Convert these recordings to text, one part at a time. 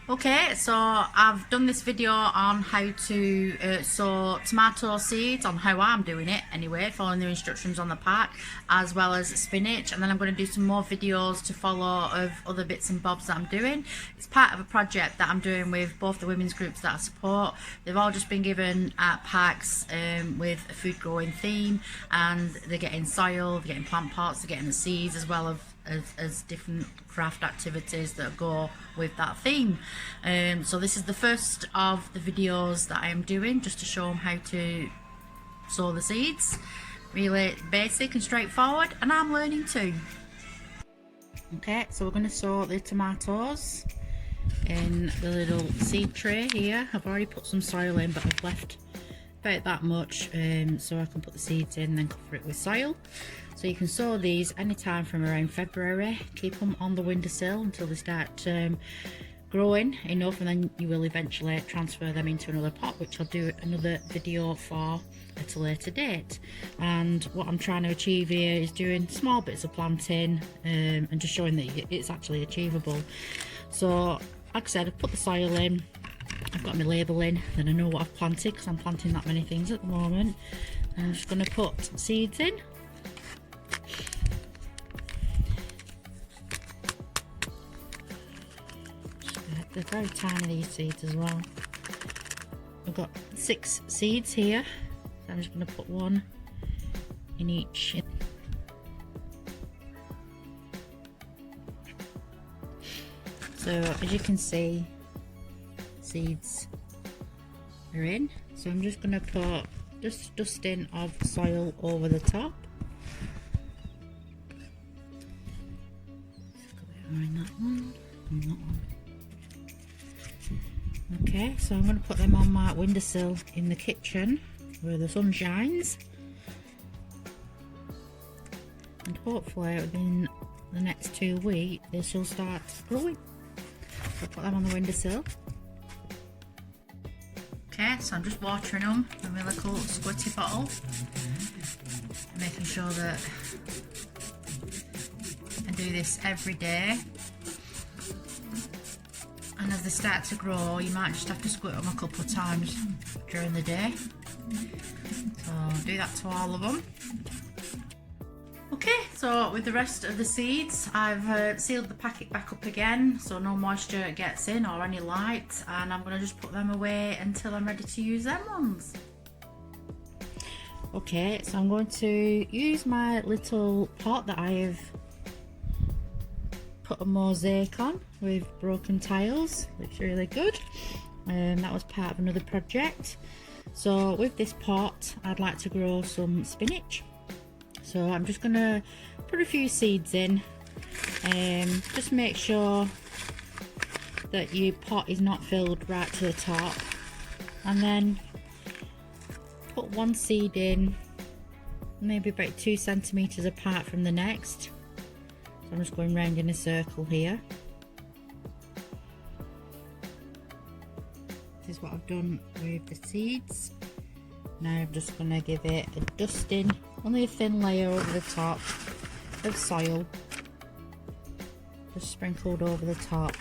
Okay, so I've done this video on how to sow tomato seeds, on how I'm doing it anyway, following the instructions on the pack, as well as spinach, and then I'm going to do some more videos to follow of other bits and bobs that I'm doing. It's part of a project that I'm doing with both the women's groups that I support. They've all just been given packs with a food growing theme, and they're getting soil, they're getting plant pots, they're getting the seeds, as well as different craft activities that go with that theme. So this is the first of the videos that I am doing, just to show them how to sow the seeds. Really basic and straightforward, and I'm learning too. Okay, so we're going to sow the tomatoes in the little seed tray here. I've already put some soil in, but I've left about that much so I can put the seeds in and then cover it with soil. So you can sow these anytime from around February. Keep them on the windowsill until they start growing enough, and then you will eventually transfer them into another pot, which I'll do another video for at a later date. And what I'm trying to achieve here is doing small bits of planting and just showing that it's actually achievable. So like I said, I've put the soil in, I've got my label in, then I know what I've planted because I'm planting that many things at the moment. And I'm just going to put seeds in. They're very tiny, these seeds as well. I've got 6 seeds here, so I'm just going to put one in each. So as you can see, seeds are in. So I'm just going to put just dusting of soil over the top. Behind that one and that one. Okay, so I'm going to put them on my windowsill in the kitchen where the sun shines, and hopefully within the next 2 weeks they shall start growing. So I'll put them on the windowsill. Okay, so I'm just watering them with my little squirty bottle, making sure that I do this every day. And as they start to grow, you might just have to squirt them a couple of times during the day. So do that to all of them. Okay, so with the rest of the seeds, I've sealed the packet back up again so no moisture gets in or any light, and I'm going to just put them away until I'm ready to use them ones. Okay, so I'm going to use my little pot that I have put a mosaic on with broken tiles. Looks really good. That was part of another project. So with this pot I'd like to grow some spinach, so I'm just gonna put a few seeds in. Just make sure that your pot is not filled right to the top, and then put one seed in maybe about 2 centimeters apart from the next. I'm just going round in a circle here. This is what I've done with the seeds. Now I'm just going to give it a dusting, only a thin layer over the top of soil, just sprinkled over the top.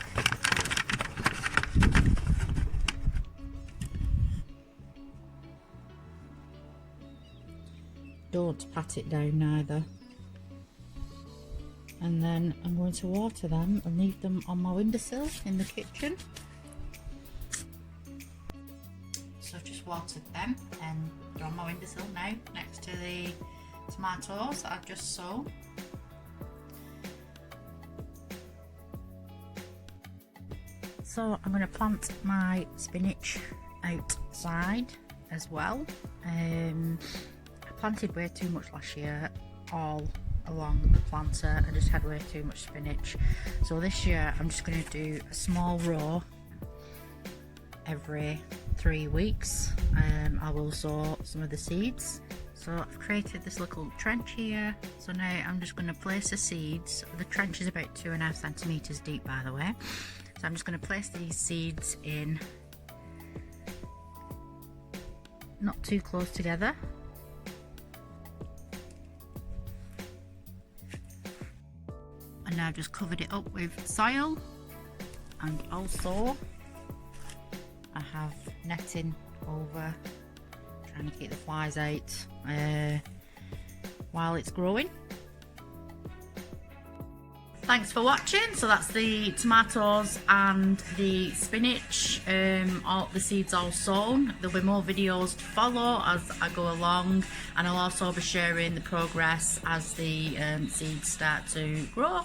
Don't pat it down neither. And then I'm going to water them and leave them on my windowsill in the kitchen. So I've just watered them and they're on my windowsill now next to the tomatoes that I've just sown. So I'm going to plant my spinach outside as well. I planted way too much last year, all along the planter. I just had way too much spinach, so this year I'm just going to do a small row every 3 weeks. I will sow some of the seeds. So I've created this little trench here, so now I'm just going to place the seeds. The trench is about 2.5 centimeters deep, by the way, so I'm just going to place these seeds in not too close together. And now I've just covered it up with soil, And also I have netting over, trying to keep the flies out while it's growing. Thanks for watching. So that's the tomatoes and the spinach, all the seeds all sown. There'll be more videos to follow as I go along, and I'll also be sharing the progress as the seeds start to grow.